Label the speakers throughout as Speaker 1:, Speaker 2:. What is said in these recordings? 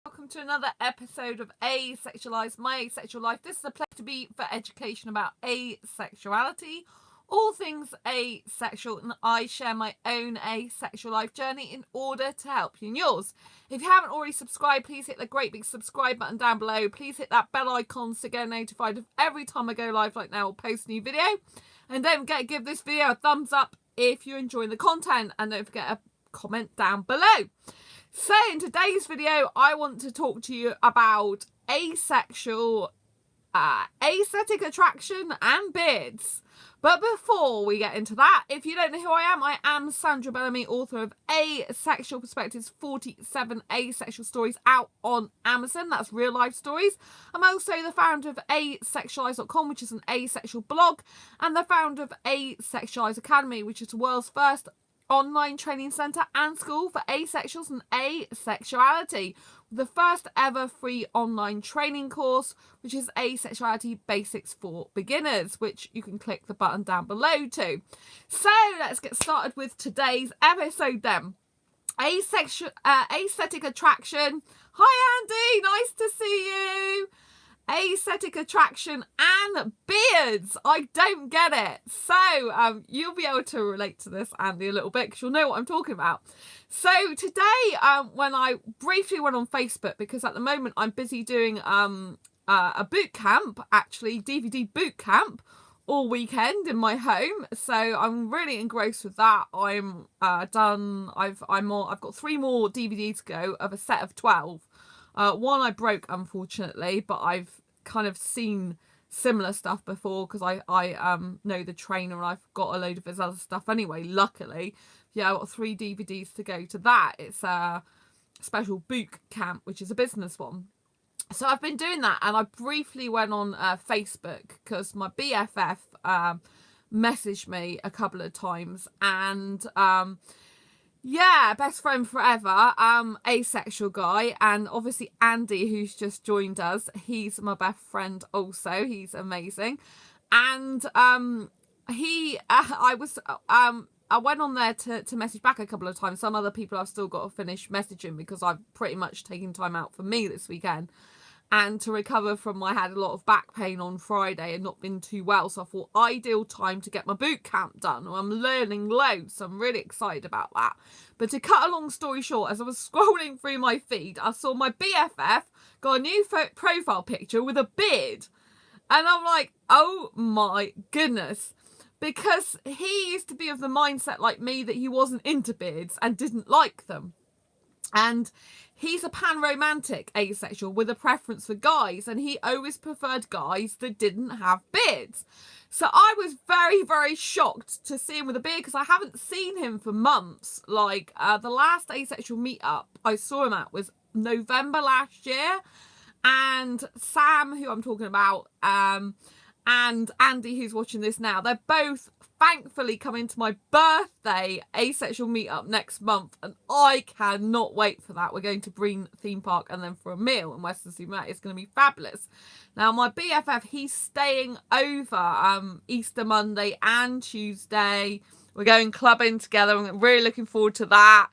Speaker 1: Welcome to another episode of Asexualized, my asexual life. This is a place to be for education about asexuality, all things asexual, and I share my own asexual life journey in order to help you in yours. If you haven't already subscribed, please hit the great big subscribe button down below. Please hit that bell icon to get notified of every time I go live like now or post a new video. And don't forget to give this video a thumbs up if you're enjoying the content, and don't forget a comment down below. So in today's video, I want to talk to you about asexual, aesthetic attraction and beards. But before we get into that, if you don't know who I am Sandra Bellamy, author of Asexual Perspectives, 47 asexual stories out on Amazon. That's real life stories. I'm also the founder of asexualise.com, which is an asexual blog, and the founder of Asexualise Academy, which is the world's first online training centre and school for asexuals and asexuality. The first ever free online training course, which is Asexuality Basics for Beginners, which you can click the button down below to. So let's get started with today's episode then. Aesthetic attraction. Hi Andy, nice to see you. Aesthetic attraction and beards. I don't get it. So you'll be able to relate to this, Andy, a little bit, because you'll know what I'm talking about. So today, when I briefly went on Facebook, because at the moment I'm busy doing a boot camp, actually DVD boot camp, all weekend in my home. So I'm really engrossed with that. I'm done. I've got 3 more DVDs to go of a set of 12. One I broke, unfortunately, but I've kind of seen similar stuff before because I know the trainer and I've got a load of his other stuff anyway, luckily. Yeah, I've got 3 DVDs to go to that. It's a special boot camp, which is a business one. So I've been doing that, and I briefly went on Facebook because my BFF messaged me a couple of times, and yeah, best friend forever, asexual guy, and obviously Andy, who's just joined us, he's my best friend also. He's amazing. And I went on there to message back a couple of times. Some other people I've still got to finish messaging because I've pretty much taken time out for me this weekend and to recover from, I had a lot of back pain on Friday and not been too well, so I thought ideal time to get my boot camp done. I'm learning loads, so I'm really excited about that. But to cut a long story short, as I was scrolling through my feed, I saw my BFF got a new profile picture with a beard, and I'm like, oh my goodness, because he used to be of the mindset like me that he wasn't into beards and didn't like them. And he's a pan-romantic asexual with a preference for guys, and he always preferred guys that didn't have beards. So I was very, very shocked to see him with a beard because I haven't seen him for months. Like, the last asexual meetup I saw him at was November last year, and Sam, who I'm talking about, and Andy, who's watching this now, they're both thankfully coming to my birthday asexual meetup next month, and I cannot wait for that. We're going to Breen theme park and then for a meal in Western Supermarket. It's going to be fabulous. Now my BFF, he's staying over Easter Monday and Tuesday. We're going clubbing together. I'm really looking forward to that.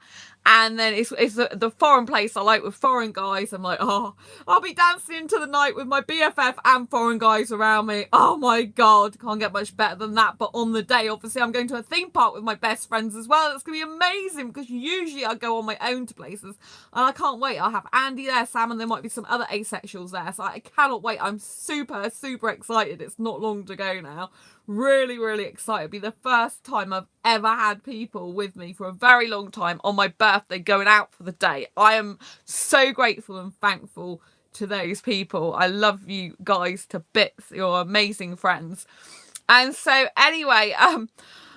Speaker 1: And then it's the foreign place I like with foreign guys. I'm like, oh, I'll be dancing into the night with my BFF and foreign guys around me. Oh my God, can't get much better than that. But on the day, obviously, I'm going to a theme park with my best friends as well. It's going to be amazing because usually I go on my own to places. And I can't wait. I'll have Andy there, Sam, and there might be some other asexuals there. So I cannot wait. I'm super, super excited. It's not long to go now. Really, really excited. It'll be the first time I've ever had people with me for a very long time on my birthday going out for the day. I am so grateful and thankful to those people. I love you guys to bits. You're amazing friends. And so anyway,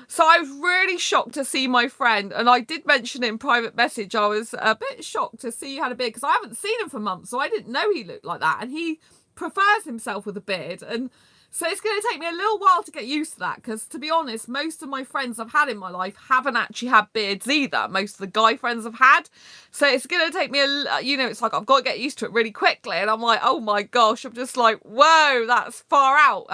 Speaker 1: so I was really shocked to see my friend, and I did mention it in private message. I was a bit shocked to see he had a beard because I haven't seen him for months, so I didn't know he looked like that. And he prefers himself with a beard, and so it's going to take me a little while to get used to that because, to be honest, most of my friends I've had in my life haven't actually had beards either. Most of the guy friends I've had. So it's going to take me, it's like I've got to get used to it really quickly. And I'm like, oh my gosh, I'm just like, whoa, that's far out.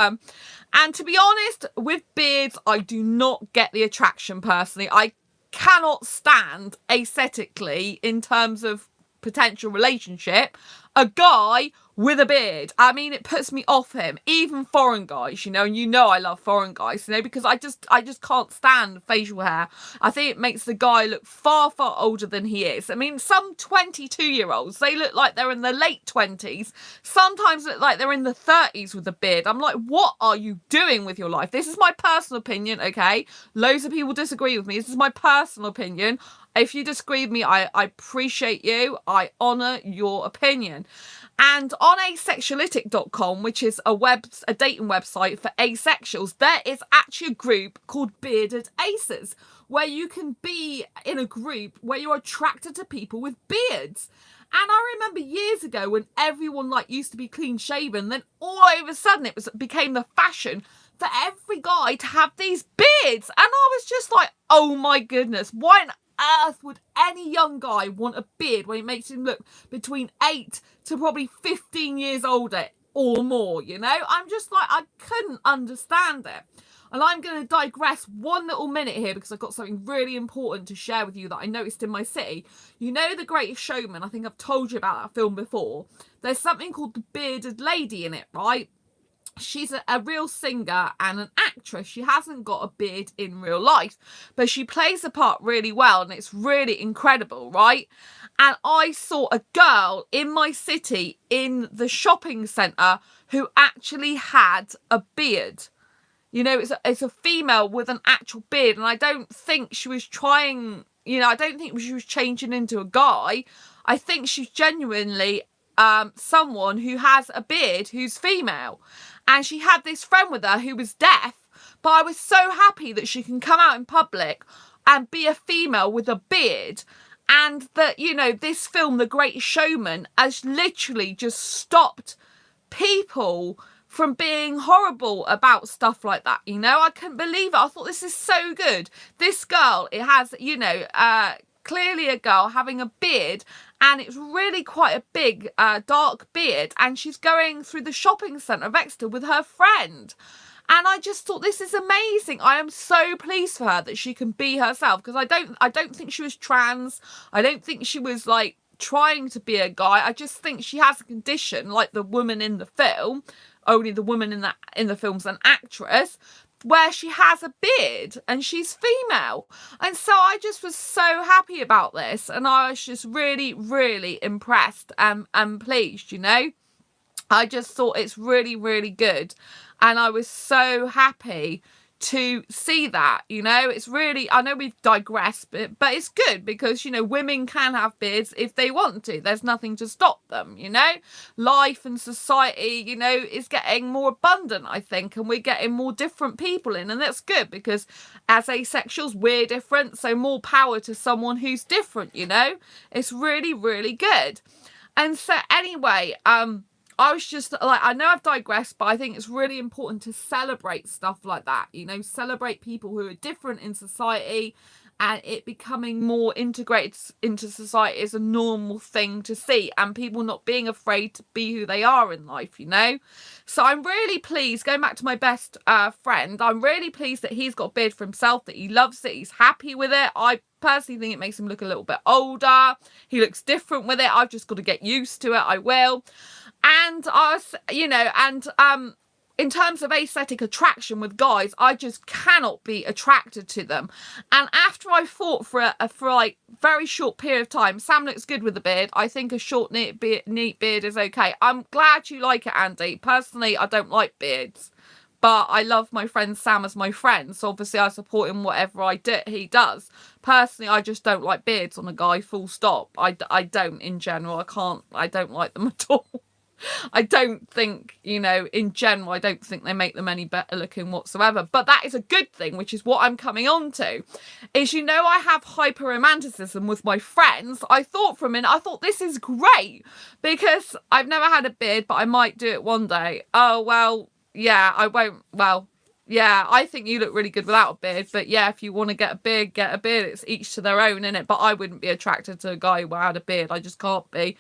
Speaker 1: And to be honest, with beards, I do not get the attraction personally. I cannot stand aesthetically in terms of potential relationship, a guy with a beard. I mean, it puts me off him. Even foreign guys, and I love foreign guys, because I just can't stand facial hair. I think it makes the guy look far, far older than he is. I mean, some 22-year-olds, they look like they're in their late 20s, sometimes look like they're in the 30s with a beard. I'm like, what are you doing with your life? This is my personal opinion, okay? Loads of people disagree with me. This is my personal opinion. If you disagree with me, I appreciate you. I honour your opinion. And on asexuality.com, which is a dating website for asexuals, there is actually a group called Bearded Aces, where you can be in a group where you're attracted to people with beards. And I remember years ago when everyone used to be clean shaven, then all of a sudden it became the fashion for every guy to have these beards. And I was just like, oh my goodness, why on earth would any young guy want a beard when it makes him look between 8 to probably 15 years older or more, I'm just like, I couldn't understand it. And I'm going to digress one little minute here because I've got something really important to share with you that I noticed in my city. The Greatest Showman, I think I've told you about that film before. There's something called the Bearded Lady in it, right? She's a real singer and an actress. She hasn't got a beard in real life, but she plays the part really well and it's really incredible, right? And I saw a girl in my city in the shopping centre who actually had a beard. It's a female with an actual beard, and I don't think she was trying, I don't think she was changing into a guy. I think she's genuinely someone who has a beard who's female. And she had this friend with her who was deaf, but I was so happy that she can come out in public and be a female with a beard. And that, this film, The Greatest Showman, has literally just stopped people from being horrible about stuff like that. I couldn't believe it. I thought, this is so good. This girl, it has, clearly a girl having a beard, and it's really quite a big dark beard, and she's going through the shopping centre of Exeter with her friend. And I just thought, this is amazing. I am so pleased for her that she can be herself, because I don't think she was trans. I don't think she was trying to be a guy. I just think she has a condition like the woman in the film. Only the woman in the film's an actress, where she has a beard and she's female. And so I just was so happy about this, and I was just really, really impressed and pleased, I just thought it's really, really good, and I was so happy to see that. It's really, I know we've digressed, but it's good because women can have beards if they want to. There's nothing to stop them. Life and society is getting more abundant, I think, and we're getting more different people in, and that's good because as asexuals we're different, so more power to someone who's different. It's really, really good. And so anyway, I was just I know I've digressed, but I think it's really important to celebrate stuff like that, celebrate people who are different in society, and it becoming more integrated into society is a normal thing to see, and people not being afraid to be who they are in life, So I'm really pleased, going back to my best friend, I'm really pleased that he's got a beard for himself, that he loves it, he's happy with it. I personally think it makes him look a little bit older. He looks different with it. I've just got to get used to it. I will. And I was, in terms of aesthetic attraction with guys, I just cannot be attracted to them. And after I fought for very short period of time, Sam looks good with a beard. I think a short, neat beard is okay. I'm glad you like it, Andy. Personally, I don't like beards, but I love my friend Sam as my friend, so obviously I support him whatever he does. Personally, I just don't like beards on a guy, full stop. I don't in general. I don't like them at all. I don't think, in general, I don't think they make them any better looking whatsoever. But that is a good thing, which is what I'm coming on to. Is, I have hyper-romanticism with my friends. I thought this is great because I've never had a beard, but I might do it one day. Oh, well, yeah, I won't. Well, yeah, I think you look really good without a beard. But yeah, if you want to get a beard, get a beard. It's each to their own, innit? But I wouldn't be attracted to a guy who had a beard. I just can't be.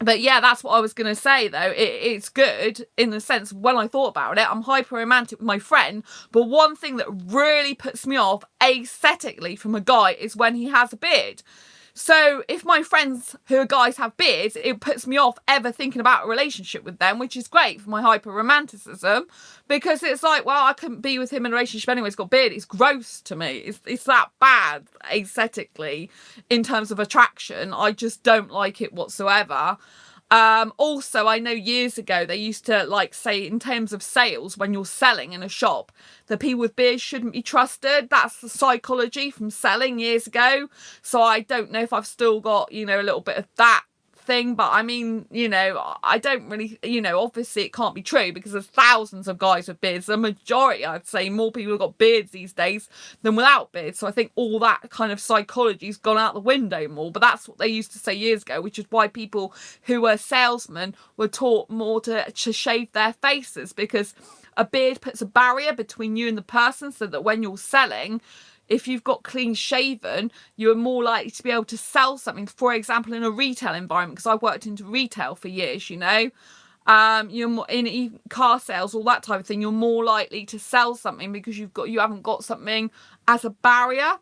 Speaker 1: But yeah, that's what I was going to say, though. It's good in the sense, when I thought about it, I'm hyper-romantic with my friend. But one thing that really puts me off aesthetically from a guy is when he has a beard. So if my friends who are guys have beards, it puts me off ever thinking about a relationship with them, which is great for my hyper romanticism, because it's like, well, I couldn't be with him in a relationship anyway. He's got a beard. It's gross to me. It's that bad aesthetically in terms of attraction. I just don't like it whatsoever. Also, I know years ago they used to like say in terms of sales, when you're selling in a shop, the people with beards shouldn't be trusted. That's the psychology from selling years ago. So I don't know if I've still got, a little bit of that thing, but I mean, I don't really, obviously it can't be true because there's thousands of guys with beards. The majority, I'd say, more people have got beards these days than without beards. So I think all that kind of psychology's gone out the window more, but that's what they used to say years ago, which is why people who were salesmen were taught more to shave their faces, because a beard puts a barrier between you and the person, so that when you're selling, if you've got clean shaven, you're more likely to be able to sell something. For example, in a retail environment, because I've worked into retail for years, you're more in car sales, all that type of thing. You're more likely to sell something because you haven't got something as a barrier.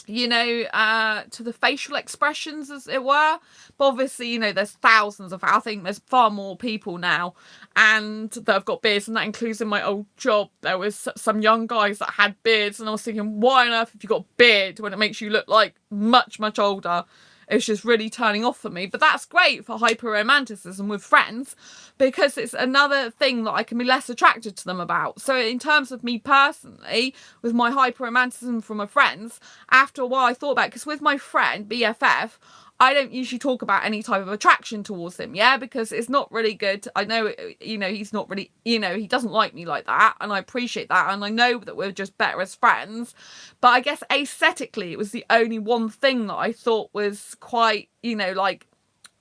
Speaker 1: To the facial expressions, as it were. But obviously, there's thousands I think there's far more people now and that have got beards, and that includes in my old job. There was some young guys that had beards, and I was thinking, why on earth have you got a beard when it makes you look like much, much older? It's just really turning off for me. But that's great for hyper-romanticism with friends, because it's another thing that I can be less attracted to them about. So in terms of me personally, with my hyper-romanticism from my friends, after a while I thought about it, because with my friend, BFF, I don't usually talk about any type of attraction towards him, because it's not really good. I know, he's not really, he doesn't like me like that, and I appreciate that, and I know that we're just better as friends. But I guess aesthetically, it was the only one thing that I thought was quite,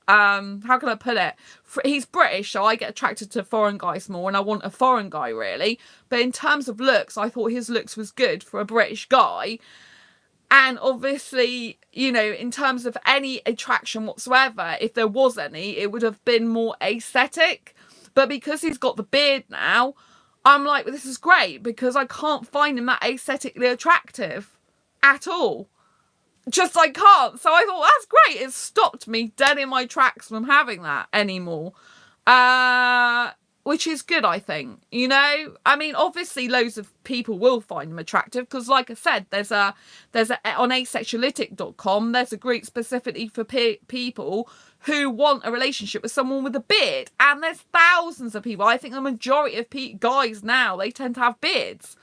Speaker 1: how can I put it? He's British, so I get attracted to foreign guys more, and I want a foreign guy, really. But in terms of looks, I thought his looks was good for a British guy. And obviously, in terms of any attraction whatsoever, if there was any, it would have been more aesthetic. But because he's got the beard now, I'm like, well, this is great, because I can't find him that aesthetically attractive at all. Just I can't. So I thought, that's great. It stopped me dead in my tracks from having that anymore. Which is good, I think. I mean, obviously loads of people will find them attractive, because like I said, there's a on asexuality.com, there's a group specifically for people who want a relationship with someone with a beard, and there's thousands of people. I think the majority of guys now, they tend to have beards.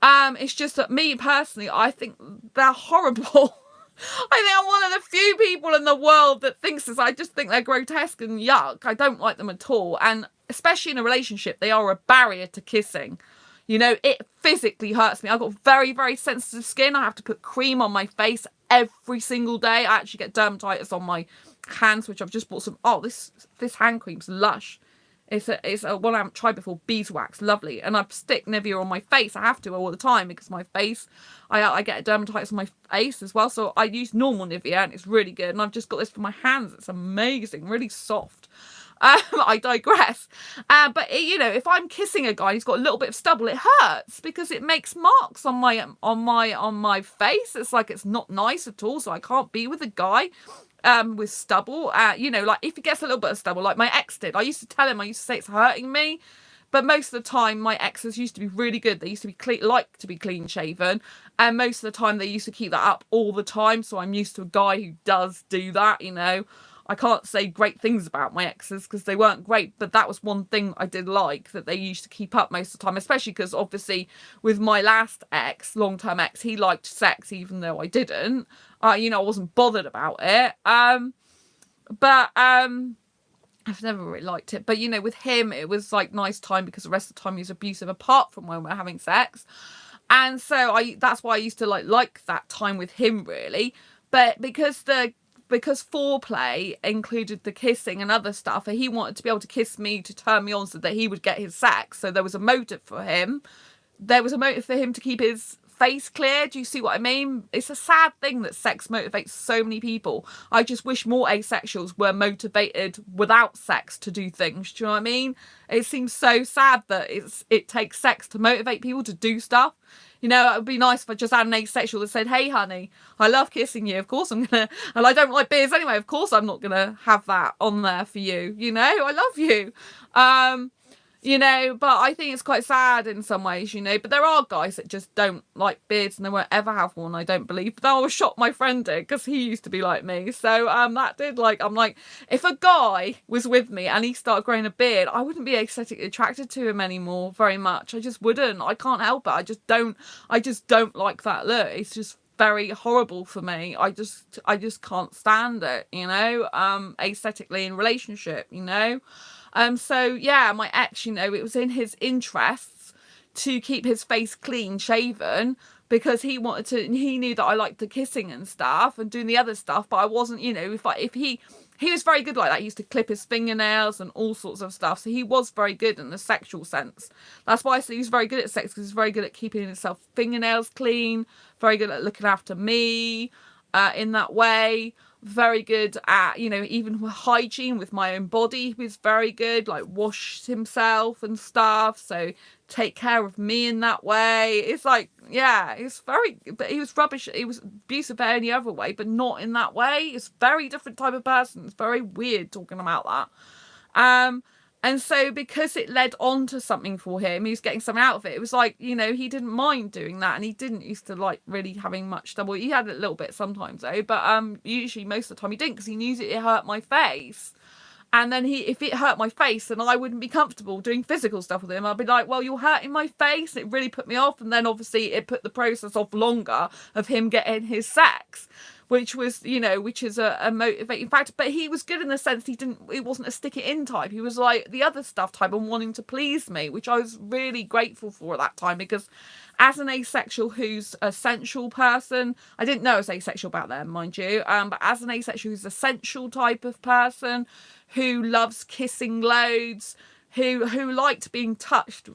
Speaker 1: It's just that me personally, I think they're horrible. I think I'm one of the few people in the world that thinks this. I just think they're grotesque and yuck. I don't like them at all. And especially in a relationship, they are a barrier to kissing. It physically hurts me. I've got very, very sensitive skin. I have to put cream on my face every single day. I actually get dermatitis on my hands, which I've just bought some. Oh, this hand cream's lush. It's a one I haven't tried before, beeswax, lovely. And I stick Nivea on my face. I have to all the time, because my face, I get dermatitis on my face as well. So I use normal Nivea, and it's really good. And I've just got this for my hands. It's amazing, really soft. I digress. But if I'm kissing a guy and he's got a little bit of stubble, it hurts, because it makes marks on my face. It's like, it's not nice at all. So I can't be with a guy with stubble. Like if he gets a little bit of stubble, like my ex did, I used to tell him, I used to say it's hurting me. But most of the time, my exes used to be really good. They used to be clean shaven, and most of the time they used to keep that up all the time. So I'm used to a guy who does do that. I can't say great things about my exes because they weren't great, but that was one thing I did like, that they used to keep up most of the time, especially because obviously with my last ex, long-term ex, he liked sex even though I didn't. I wasn't bothered about it. But I've never really liked it. But, with him, it was like nice time, because the rest of the time he was abusive apart from when we're having sex. And so that's why I used to like that time with him, really. But because foreplay included the kissing and other stuff, and he wanted to be able to kiss me to turn me on so that he would get his sex. So there was a motive for him. There was a motive for him to keep his face clear. Do you see what I mean? It's a sad thing that sex motivates so many people. I just wish more asexuals were motivated without sex to do things. Do you know what I mean? It seems so sad that it takes sex to motivate people to do stuff. You know, it would be nice if I just had an asexual that said, hey, honey, I love kissing you. Of course I'm going to, and I don't like beers anyway. Of course I'm not going to have that on there for you. You know, I love you. You know, but I think it's quite sad in some ways, you know, but there are guys that just don't like beards and they won't ever have one, I don't believe. But I was shocked my friend did, because he used to be like me. So that did, like, I'm like, if a guy was with me and he started growing a beard, I wouldn't be aesthetically attracted to him anymore very much. I just wouldn't. I can't help it. I just don't like that look. It's just very horrible for me. I just can't stand it, you know, aesthetically in relationship, you know. So yeah, my ex, you know, it was in his interests to keep his face clean shaven, because he wanted to, he knew that I liked the kissing and stuff and doing the other stuff, but I wasn't, you know, if he was very good like that. He used to clip his fingernails and all sorts of stuff. So he was very good in the sexual sense. That's why I say he's very good at sex, because he's very good at keeping himself fingernails clean, very good at looking after me in that way. Very good at, you know, even hygiene with my own body. He was very good, like washed himself and stuff, so take care of me in that way. It's like, yeah, it's very, but he was rubbish. He was abusive any other way, but not in that way. It's a very different type of person. It's very weird talking about that. And so because it led on to something for him, he was getting something out of it. It was like, you know, he didn't mind doing that, and he didn't used to like really having much trouble. He had a little bit sometimes though, but usually most of the time he didn't, because he knew that it hurt my face. And then if it hurt my face, then I wouldn't be comfortable doing physical stuff with him. I'd be like, well, you're hurting my face. It really put me off. And then obviously it put the process off longer of him getting his sex, which was, you know, which is a motivating factor. But he was good in the sense it wasn't a stick it in type. He was like the other stuff type and wanting to please me, which I was really grateful for at that time, because as an asexual who's a sensual person, I didn't know I was asexual back then, mind you, but as an asexual who's a sensual type of person, who loves kissing loads, who liked being touched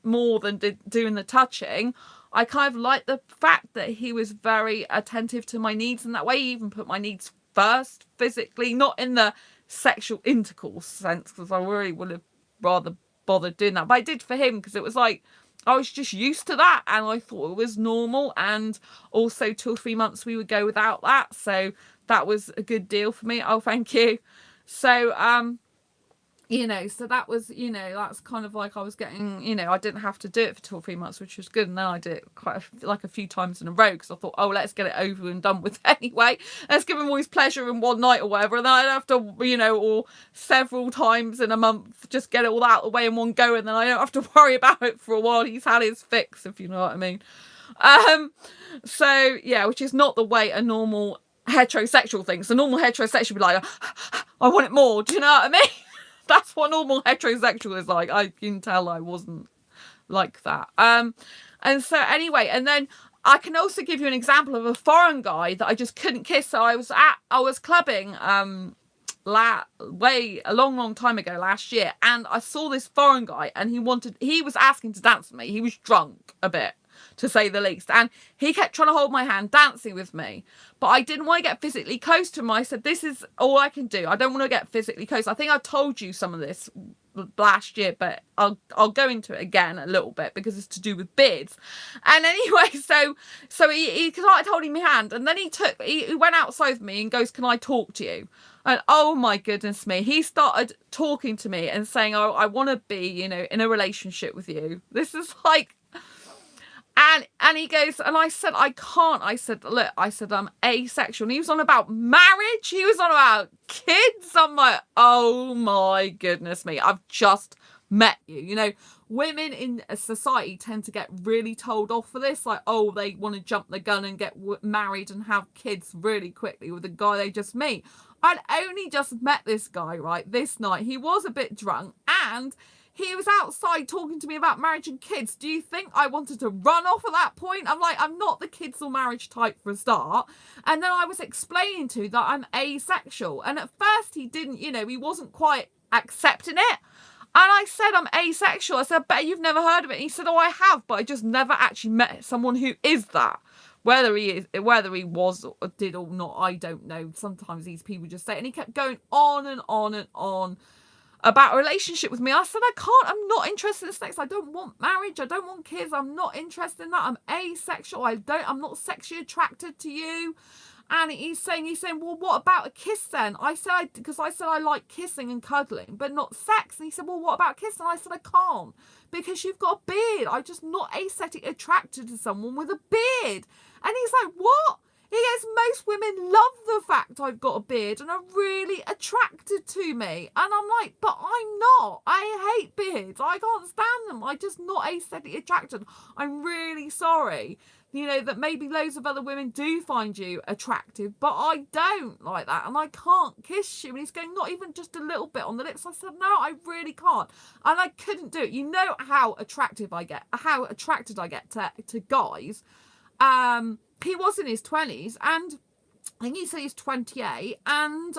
Speaker 1: more than doing the touching, I kind of liked the fact that he was very attentive to my needs in that way. He even put my needs first physically, not in the sexual intercourse sense, because I really would have rather bothered doing that. But I did for him, because it was like, I was just used to that and I thought it was normal. And also 2 or 3 months we would go without that. So that was a good deal for me. Oh, thank you. So, you know, so that was, you know, that's kind of like I was getting, you know, I didn't have to do it for 2 or 3 months, which was good. And then I did it like a few times in a row, because I thought, oh, let's get it over and done with anyway. Let's give him all his pleasure in one night or whatever. And then I don't have to, you know, or several times in a month, just get it all out of the way in one go. And then I don't have to worry about it for a while. He's had his fix, if you know what I mean. So, yeah, which is not the way a normal heterosexual thinks. The normal heterosexual would be like, I want it more. Do you know what I mean? That's what normal heterosexual is like. I can tell I wasn't like that. And so anyway, and then I can also give you an example of a foreign guy that I just couldn't kiss. So I was clubbing a long time ago last year, and I saw this foreign guy, and he was asking to dance with me. He was drunk a bit, to say the least, and he kept trying to hold my hand, dancing with me, but I didn't want to get physically close to him. I said, this is all I can do. I don't want to get physically close. I think I told you some of this last year, but I'll go into it again a little bit, because it's to do with beards. And anyway, so he started holding my hand, and then he went outside with me and goes, can I talk to you? And oh my goodness me, he started talking to me and saying, oh, I want to be, you know, in a relationship with you. This is like, and he goes, and I said, I can't. I said, look, I'm asexual. And he was on about marriage. He was on about kids. I'm like, oh my goodness me, I've just met you. You know, women in a society tend to get really told off for this. Like, oh, they want to jump the gun and get married and have kids really quickly with the guy they just meet. I'd only just met this guy, right, this night. He was a bit drunk, and he was outside talking to me about marriage and kids. Do you think I wanted to run off at that point? I'm like, I'm not the kids or marriage type for a start. And then I was explaining to him that I'm asexual. And at first he didn't, you know, he wasn't quite accepting it. And I said, I'm asexual. I said, I bet you've never heard of it. And he said, oh, I have, but I just never actually met someone who is that. Whether he was or did or not, I don't know. Sometimes these people just say it. And he kept going on and on and on. about a relationship with me. I said, I can't, I'm not interested in sex. I don't want marriage. I don't want kids. I'm not interested in that. I'm asexual. I'm not sexually attracted to you. And he's saying, well, what about a kiss then? Because I said I like kissing and cuddling, but not sex. And he said, well, what about kissing? And I said, I can't, because you've got a beard. I'm just not aesthetically attracted to someone with a beard. And he's like, what? He goes, most women love the fact I've got a beard and are really attracted to me. And I'm like, but I'm not. I hate beards. I can't stand them. I'm just not aesthetically attracted. I'm really sorry. You know, that maybe loads of other women do find you attractive, but I don't like that. And I can't kiss you. And he's going, not even just a little bit on the lips. I said, no, I really can't. And I couldn't do it. You know how attracted I get to guys. He was in his 20s, and I think he said he's 28, and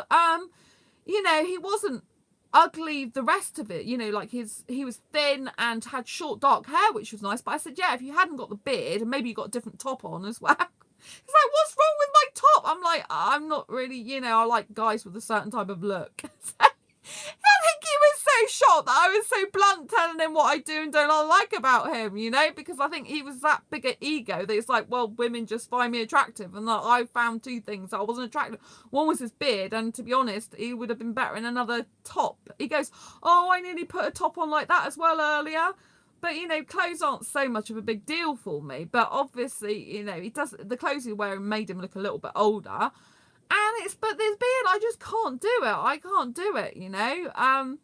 Speaker 1: you know, he wasn't ugly the rest of it, you know, like he was thin and had short dark hair, which was nice. But I said, yeah, if you hadn't got the beard and maybe you got a different top on as well. He's like, what's wrong with my top? I'm like, I'm not really, you know, I like guys with a certain type of look. I think he was so shocked that I was so blunt telling him what I do and don't like about him, you know, because I think he was that big an ego that it's like, well, women just find me attractive. And that I found two things that I wasn't attracted. One was his beard, and to be honest, he would have been better in another top. He goes, oh, I nearly put a top on like that as well earlier. But, you know, clothes aren't so much of a big deal for me. But obviously, you know, the clothes he was wearing made him look a little bit older. But this beard, I just can't do it. I can't do it, you know.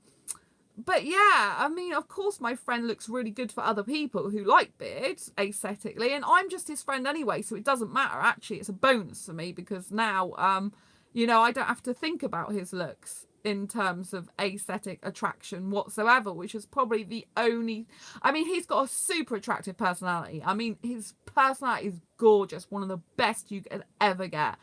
Speaker 1: But yeah, I mean, of course, my friend looks really good for other people who like beards aesthetically, and I'm just his friend anyway, so it doesn't matter. Actually, it's a bonus for me because now, you know, I don't have to think about his looks in terms of aesthetic attraction whatsoever, which is probably the only. I mean, he's got a super attractive personality. I mean, his personality is gorgeous, one of the best you could ever get.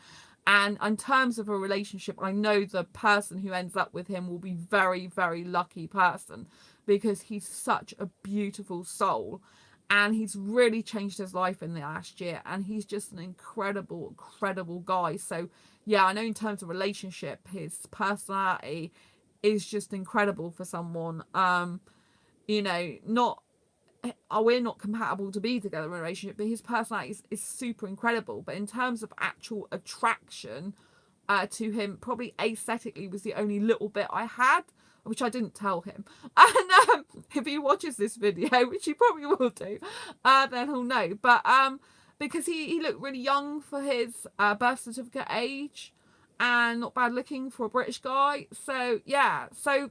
Speaker 1: And in terms of a relationship, I know the person who ends up with him will be very, very lucky person, because he's such a beautiful soul and he's really changed his life in the last year, and he's just an incredible, incredible guy. So yeah, I know in terms of relationship, his personality is just incredible for someone. You know, we're not compatible to be together in a relationship, but his personality is super incredible. But in terms of actual attraction to him, probably aesthetically was the only little bit I had, which I didn't tell him. And if he watches this video, which he probably will do, then he'll know. But because he looked really young for his birth certificate age, and not bad looking for a British guy. So yeah,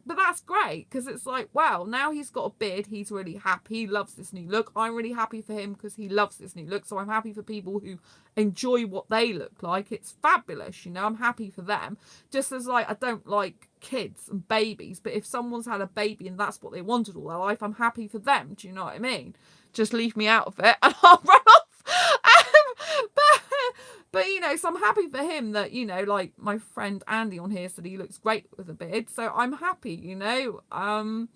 Speaker 1: but that's great, because it's like, wow, now he's got a beard, he's really happy, he loves this new look. I'm really happy for him because he loves this new look. So I'm happy for people who enjoy what they look like. It's fabulous, you know. I'm happy for them. Just as, like, I don't like kids and babies, but if someone's had a baby and that's what they wanted all their life, I'm happy for them. Do you know what I mean? Just leave me out of it and I'll run off. But, you know, so I'm happy for him that, you know, like my friend Andy on here said he looks great with a beard. So I'm happy, you know. I'm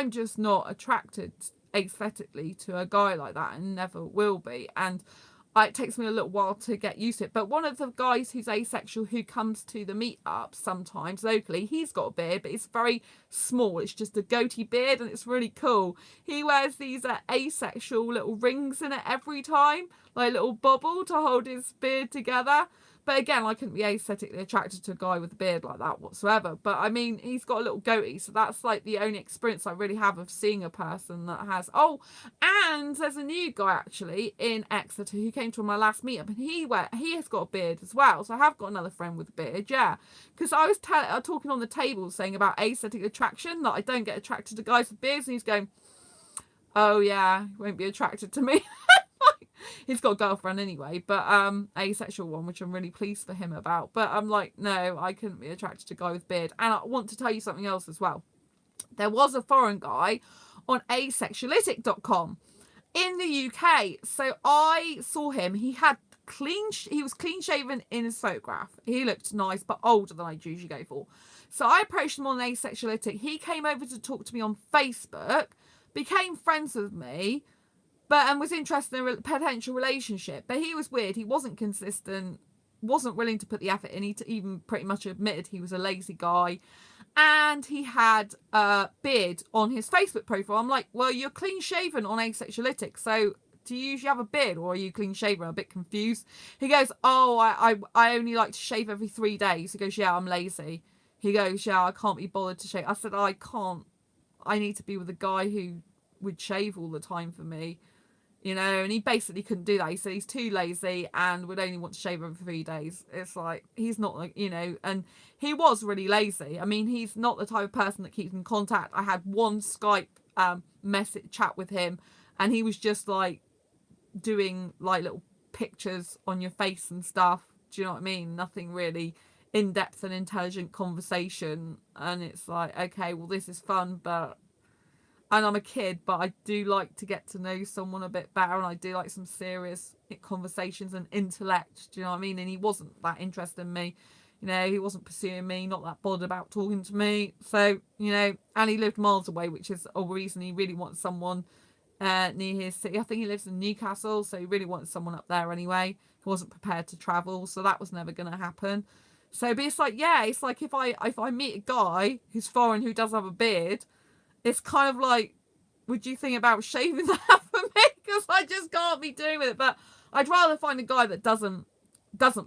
Speaker 1: just not attracted aesthetically to a guy like that, and never will be. And it takes me a little while to get used to it. But one of the guys who's asexual who comes to the meetups sometimes locally, he's got a beard, but it's very small. It's just a goatee beard, and it's really cool. He wears these asexual little rings in it every time, like a little bobble to hold his beard together. But again, I couldn't be aesthetically attracted to a guy with a beard like that whatsoever. But I mean, he's got a little goatee, so that's like the only experience I really have of seeing a person that has. Oh, and there's a new guy actually in Exeter who came to my last meetup, and he has got a beard as well. So I have got another friend with a beard, yeah. Because I was talking on the table saying about aesthetic attraction, that I don't get attracted to guys with beards, and he's going, oh yeah, he won't be attracted to me. He's got a girlfriend anyway, but asexual one, which I'm really pleased for him about. But I'm like, no, I couldn't be attracted to a guy with beard. And I want to tell you something else as well. There was a foreign guy on asexuality.com in the UK. So I saw him. He was clean shaven in his photograph. He looked nice, but older than I usually go for. So I approached him on asexuality. He came over to talk to me on Facebook, became friends with me, and was interested in a potential relationship. But he was weird. He wasn't consistent, wasn't willing to put the effort in. He even pretty much admitted he was a lazy guy. and he had a beard on his Facebook profile. I'm like, well, you're clean shaven on Asexuality, so do you usually have a beard, or are you clean shaven? I'm a bit confused. He goes, oh, I only like to shave every 3 days. He goes, yeah, I'm lazy. He goes, yeah, I can't be bothered to shave. I said, I can't. I need to be with a guy who would shave all the time for me, you know. And he basically couldn't do that. He said he's too lazy and would only want to shave every 3 days. It's like, he's not, like, you know, and he was really lazy. I mean, he's not the type of person that keeps in contact. I had one Skype message chat with him, and he was just like doing like little pictures on your face and stuff. Do you know what I mean? Nothing really in-depth and intelligent conversation. And it's like, okay, well, this is fun, but, and I'm a kid, but I do like to get to know someone a bit better, and I do like some serious conversations and intellect. Do you know what I mean? And he wasn't that interested in me. You know, he wasn't pursuing me, not that bothered about talking to me. So, you know, and he lived miles away, which is a reason he really wants someone near his city. I think he lives in Newcastle, so he really wanted someone up there anyway. He wasn't prepared to travel, so that was never going to happen. So, but it's like, yeah, it's like if I meet a guy who's foreign who does have a beard, it's kind of like, would you think about shaving that for me? Because I just can't be doing with it. But I'd rather find a guy that doesn't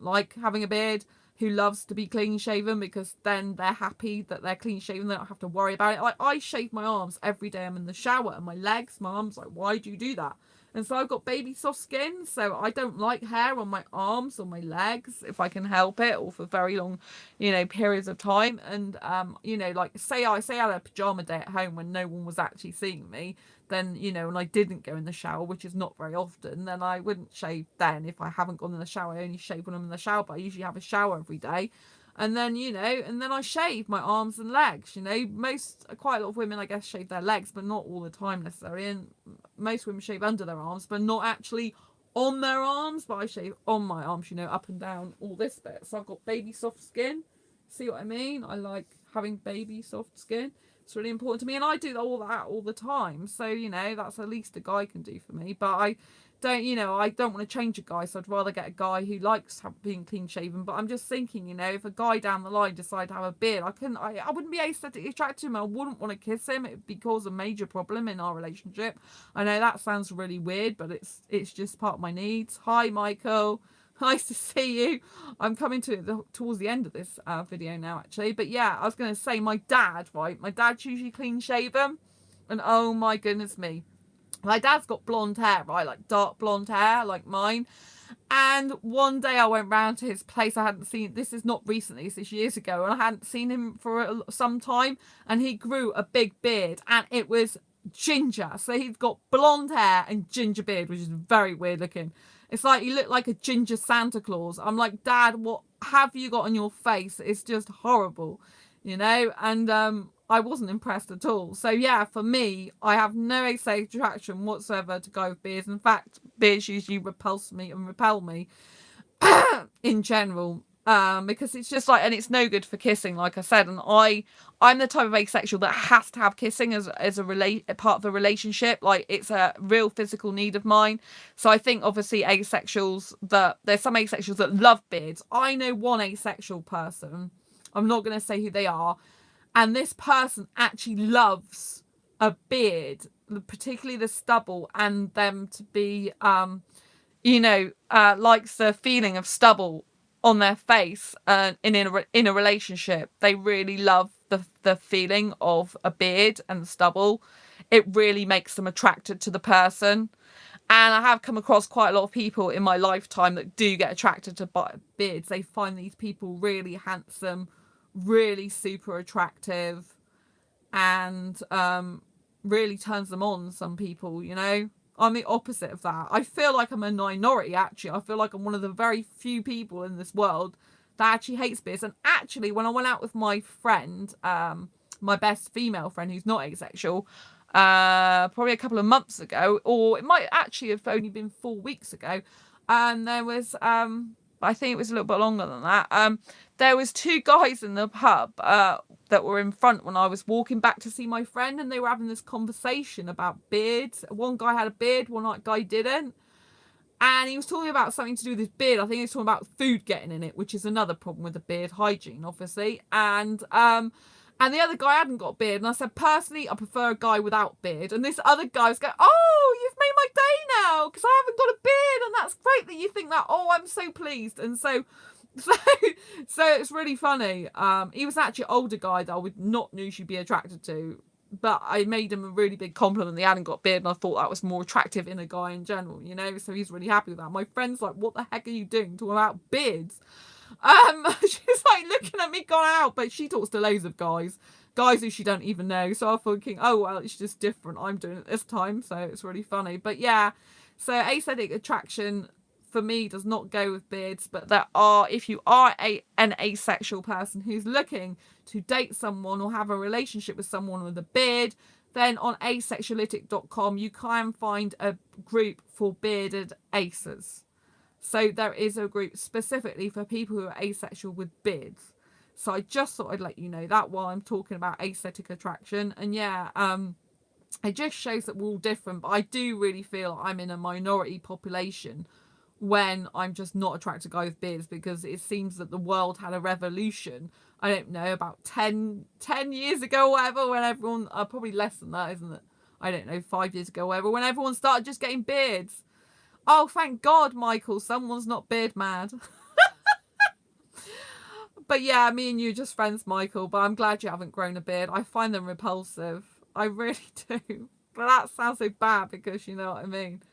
Speaker 1: like having a beard, who loves to be clean shaven, because then they're happy that they're clean shaven. They don't have to worry about it. Like, I shave my arms every day I'm in the shower, and my legs. My arms, like, why do you do that? And so I've got baby soft skin, so I don't like hair on my arms or my legs if I can help it, or for very long, you know, periods of time. And you know, like say I had a pajama day at home when no one was actually seeing me, then, you know, and I didn't go in the shower, which is not very often, then I wouldn't shave then. If I haven't gone in the shower, I only shave when I'm in the shower, but I usually have a shower every day. And then, you know, and then I shave my arms and legs. You know, quite a lot of women, I guess, shave their legs, but not all the time necessarily. And most women shave under their arms, but not actually on their arms. But I shave on my arms, you know, up and down all this bit. So I've got baby soft skin. See what I mean? I like having baby soft skin. It's really important to me, and I do all that all the time. So, you know, that's the least a guy can do for me. But I don't, you know, I don't want to change a guy, so I'd rather get a guy who likes being clean shaven. But I'm just thinking, you know, if a guy down the line decided to have a beard, I wouldn't be aesthetically attracted to him. I wouldn't want to kiss him. It would cause a major problem in our relationship. I know that sounds really weird, but it's just part of my needs. Hi, Michael. Nice to see you. I'm coming to it towards the end of this video now, actually. But yeah, I was going to say, my dad, right? My dad's usually clean shaven. And oh my goodness me. My dad's got blonde hair, right? Like dark blonde hair, like mine. And one day I went round to his place. I hadn't seen, this is not recently, this is years ago. And I hadn't seen him for some time. And he grew a big beard. And it was ginger. So he's got blonde hair and ginger beard, which is very weird looking. It's like he looked like a ginger Santa Claus. I'm like, Dad, what have you got on your face? It's just horrible, you know? And I wasn't impressed at all. So yeah, for me, I have no asexual attraction whatsoever to guy with beards. In fact, beards usually repel me in general. Because it's just like, and it's no good for kissing, like I said. And I'm the type of asexual that has to have kissing as a part of the relationship. Like, it's a real physical need of mine. So I think obviously there's some asexuals that love beards. I know one asexual person. I'm not going to say who they are. And this person actually loves a beard, particularly the stubble, and them to be, you know, likes the feeling of stubble on their face, in a relationship. They really love the feeling of a beard and stubble. It really makes them attracted to the person. And I have come across quite a lot of people in my lifetime that do get attracted to beards. They find these people really handsome, really super attractive, and really turns them on, some people, you know. I'm the opposite of that. I feel like I'm a minority, actually. I feel like I'm one of the very few people in this world that actually hates beards. And actually, when I went out with my friend, my best female friend who's not asexual, probably a couple of months ago, or it might actually have only been 4 weeks ago, and there was, I think it was a little bit longer than that, there was 2 guys in the pub that were in front when I was walking back to see my friend, and they were having this conversation about beards. One guy had a beard, one guy didn't. And he was talking about something to do with his beard. I think he was talking about food getting in it, which is another problem with the beard, hygiene, obviously. And And the other guy hadn't got a beard. And I said, personally, I prefer a guy without beard. And this other guy was going, oh, you've made my day now because I haven't got a beard. And that's great that you think that. Oh, I'm so pleased. And so it's really funny. He was actually an older guy that I would not usually be attracted to. But I made him a really big compliment that he hadn't got a beard. And I thought that was more attractive in a guy in general, you know. So he's really happy with that. My friend's like, what the heck are you doing talking about beards? She's like looking at me gone out, but she talks to loads of guys who she don't even know. So I'm thinking, oh well, it's just different. I'm doing it this time, so it's really funny. But yeah, so aesthetic attraction for me does not go with beards, but there are, if you are an asexual person who's looking to date someone or have a relationship with someone with a beard, then on asexuality.com you can find a group for bearded aces. So there is a group specifically for people who are asexual with beards. So I just thought I'd let you know that while I'm talking about aesthetic attraction. And yeah, it just shows that we're all different. But I do really feel I'm in a minority population when I'm just not attracted to guys with beards, because it seems that the world had a revolution, I don't know, about 10 years ago or whatever, when everyone, probably less than that, isn't it? I don't know, 5 years ago or whatever, when everyone started just getting beards. Oh, thank God, Michael, someone's not beard mad. But yeah, me and you are just friends, Michael, but I'm glad you haven't grown a beard. I find them repulsive. I really do. But that sounds so bad because you know what I mean.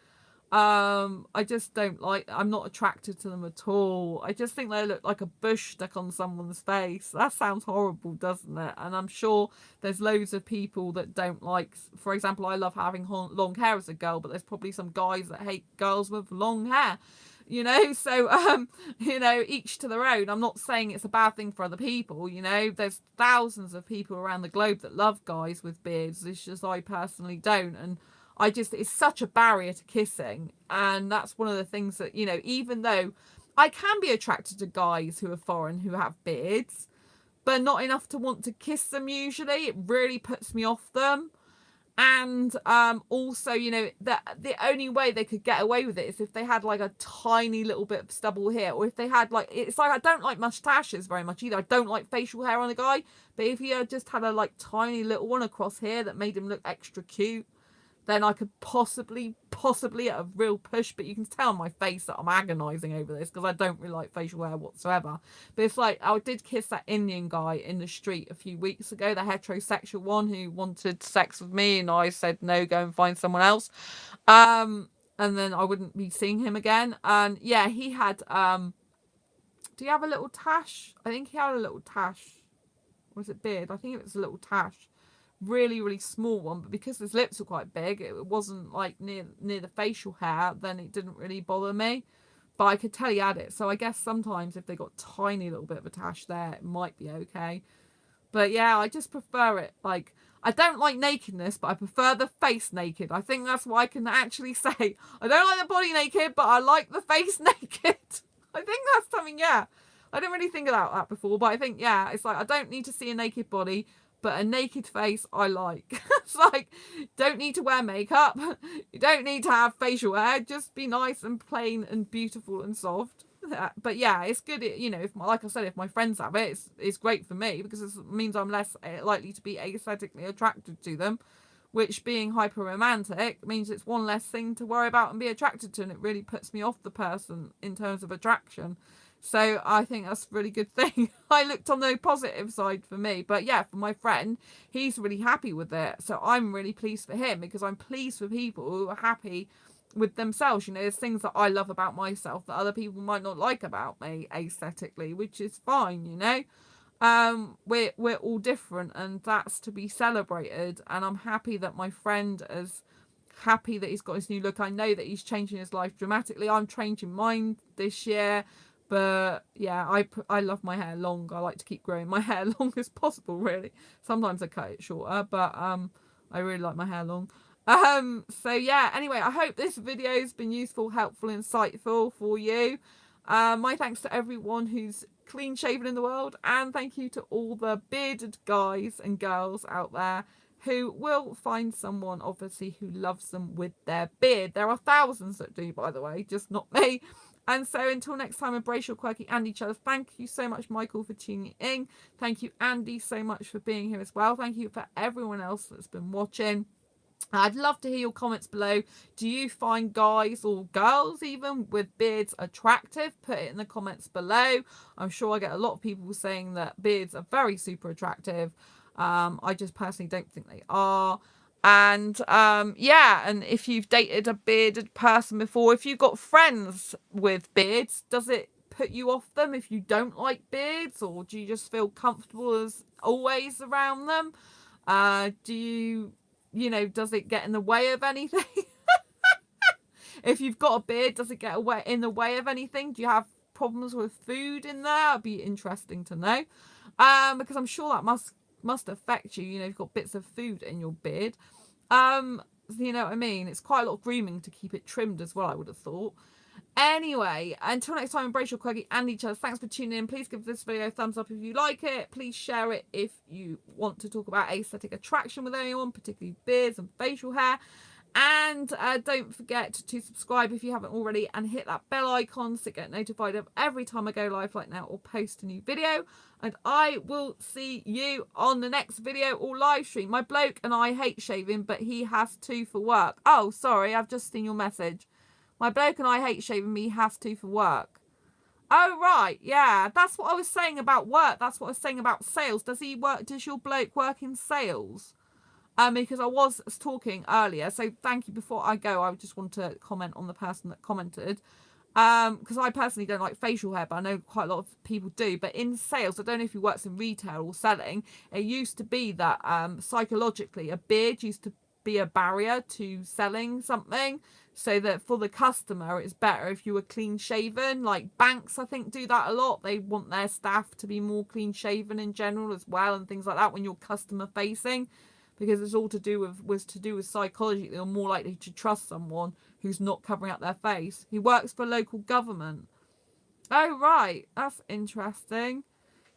Speaker 1: I just don't like, I'm not attracted to them at all. I just think they look like a bush stuck on someone's face. That sounds horrible, doesn't it? And I'm sure there's loads of people that don't like, for example, I love having long hair as a girl, but there's probably some guys that hate girls with long hair, you know. So you know, each to their own. I'm not saying it's a bad thing for other people, you know. There's thousands of people around the globe that love guys with beards. It's just I personally don't. And it's such a barrier to kissing. And that's one of the things that, you know, even though I can be attracted to guys who are foreign who have beards, but not enough to want to kiss them usually. It really puts me off them. And also, you know, the only way they could get away with it is if they had like a tiny little bit of stubble here, or if they had like, it's like I don't like mustaches very much either. I don't like facial hair on a guy, but if he just had a like tiny little one across here that made him look extra cute, then I could possibly at a real push. But you can tell on my face that I'm agonising over this because I don't really like facial hair whatsoever. But it's like, I did kiss that Indian guy in the street a few weeks ago, the heterosexual one who wanted sex with me, and I said no, go and find someone else. And then I wouldn't be seeing him again. And yeah, he had do you have a little tash? I think he had a little tash. Was it beard? I think it was a little tash. Really, really small one, but because his lips were quite big, it wasn't like near the facial hair, then it didn't really bother me. But I could tell he had it. So I guess sometimes if they got tiny little bit of a tash there, it might be okay. But yeah, I just prefer it. Like, I don't like nakedness, but I prefer the face naked. I think that's what I can actually say. I don't like the body naked, but I like the face naked. I think that's something, yeah. I didn't really think about that before, but I think, yeah, it's like I don't need to see a naked body, but a naked face I like. It's like, don't need to wear makeup. You don't need to have facial hair. Just be nice and plain and beautiful and soft. But yeah, it's good. You know, like I said, if my friends have it, it's great for me because it means I'm less likely to be aesthetically attracted to them. Which, being hyper romantic, means it's one less thing to worry about and be attracted to, and it really puts me off the person in terms of attraction. So I think that's a really good thing. I looked on the positive side for me. But yeah, for my friend, he's really happy with it. So I'm really pleased for him because I'm pleased for people who are happy with themselves. You know, there's things that I love about myself that other people might not like about me aesthetically, which is fine, you know. We're all different, and that's to be celebrated. And I'm happy that my friend is happy that he's got his new look. I know that he's changing his life dramatically. I'm changing mine this year. But yeah, I love my hair long. I like to keep growing my hair long as possible, really. Sometimes I cut it shorter, but I really like my hair long. So yeah, anyway, I hope this video has been useful, helpful, insightful for you. My thanks to everyone who's clean shaven in the world, and thank you to all the bearded guys and girls out there who will find someone, obviously, who loves them with their beard. There are thousands that do, by the way, just not me. And so until next time, embrace your quirky and each other. Thank you so much, Michael, for tuning in. Thank you, Andy, so much for being here as well. Thank you for everyone else that's been watching. I'd love to hear your comments below. Do you find guys or girls even with beards attractive? Put it in the comments below. I'm sure I get a lot of people saying that beards are very super attractive. I just personally don't think they are. And yeah, and if you've dated a bearded person before, if you've got friends with beards, does it put you off them if you don't like beards, or do you just feel comfortable as always around them? Do you know, does it get in the way of anything? If you've got a beard, does it get in the way of anything? Do you have problems with food in there? It'd be interesting to know. Because I'm sure that must affect you. You know, you've got bits of food in your beard. You know what I mean? It's quite a lot of grooming to keep it trimmed as well, I would have thought. Anyway, until next time, embrace your quirky and each other. Thanks for tuning in. Please give this video a thumbs up if you like it. Please share it if you want to talk about aesthetic attraction with anyone, particularly beards and facial hair. And don't forget to subscribe if you haven't already, and hit that bell icon to get notified of every time I go live like now or post a new video. And I will see you on the next video or live stream. My bloke and I hate shaving, but he has to for work. Oh, sorry, I've just seen your message. My bloke and I hate shaving, me has to for work. Oh, right. Yeah, that's what I was saying about work. That's what I was saying about sales. Does your bloke work in sales? Because I was talking earlier. So thank you. Before I go, I just want to comment on the person that commented. Because I personally don't like facial hair, but I know quite a lot of people do. But in sales, I don't know if he works in retail or selling. It used to be that psychologically, a beard used to be a barrier to selling something, so that for the customer it's better if you were clean shaven. Like banks, I think, do that a lot. They want their staff to be more clean shaven in general as well, and things like that when you're customer facing, because it's all to do with psychology. They're more likely to trust someone who's not covering up their face. He works for local government. Oh, right, that's interesting.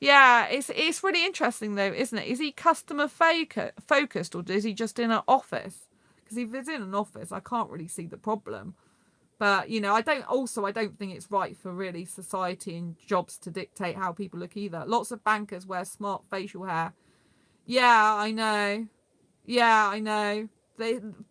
Speaker 1: Yeah, it's really interesting though, isn't it? Is he customer focused, or is he just in an office? Because if he's in an office, I can't really see the problem. But, you know, I don't think it's right for really society and jobs to dictate how people look either. Lots of bankers wear smart facial hair. Yeah, I know. Yeah, I know.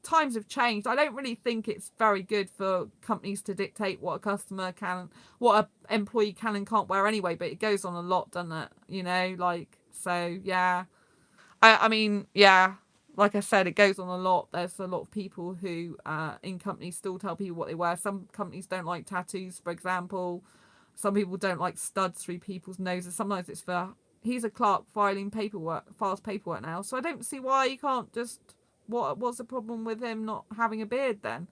Speaker 1: Times have changed. I don't really think it's very good for companies to dictate what an employee can and can't wear anyway, but it goes on a lot, doesn't it? You know, like, so, yeah. I mean, yeah, like I said, it goes on a lot. There's a lot of people who in companies still tell people what they wear. Some companies don't like tattoos, for example. Some people don't like studs through people's noses. Sometimes it's for... He's a clerk files paperwork now, so I don't see why you can't just... What's the problem with him not having a beard then?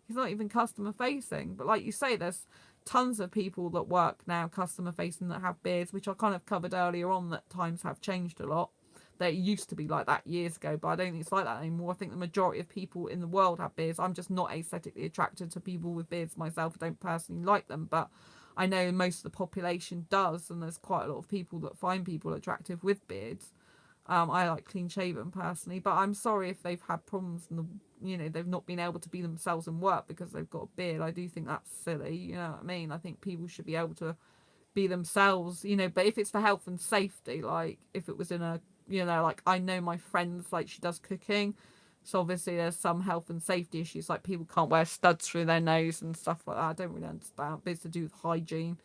Speaker 1: He's not even customer facing. But like you say, there's tons of people that work now customer facing that have beards, which I kind of covered earlier on, that times have changed a lot. They used to be like that years ago, but I don't think it's like that anymore. I think the majority of people in the world have beards. I'm just not aesthetically attracted to people with beards myself. I don't personally like them, but I know most of the population does, and there's quite a lot of people that find people attractive with beards. I like clean shaven personally, but I'm sorry if they've had problems and they've not been able to be themselves in work because they've got a beard. I do think that's silly. You know what I mean? I think people should be able to be themselves. But if it's for health and safety, like if it was in a like I know my friends, like she does cooking, so obviously there's some health and safety issues, like people can't wear studs through their nose and stuff like that. I don't really understand, but it's to do with hygiene.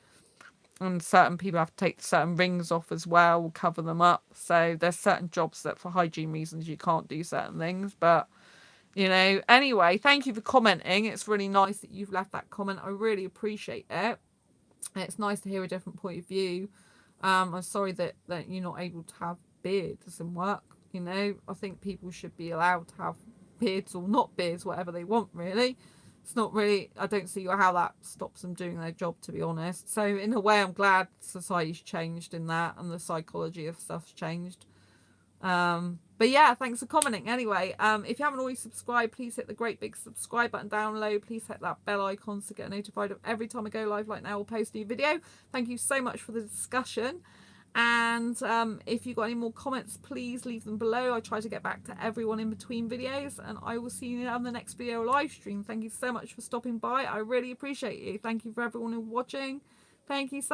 Speaker 1: And certain people have to take certain rings off as well, cover them up. So there's certain jobs that for hygiene reasons you can't do certain things. But, anyway, thank you for commenting. It's really nice that you've left that comment. I really appreciate it. It's nice to hear a different point of view. I'm sorry that you're not able to have beards and work. I think people should be allowed to have beards or not beards, whatever they want, really. It's not really, I don't see how that stops them doing their job, to be honest. So in a way, I'm glad society's changed in that, and the psychology of stuff's changed. But yeah, thanks for commenting. Anyway, if you haven't already subscribed, please hit the great big subscribe button down low. Please hit that bell icon to get notified of every time I go live like now or post a new video. Thank you so much for the discussion. And if you've got any more comments, please leave them below. I try to get back to everyone in between videos, and I will see you on the next video live stream. Thank you so much for stopping by. I really appreciate you. Thank you for everyone who's watching. Thank you so much.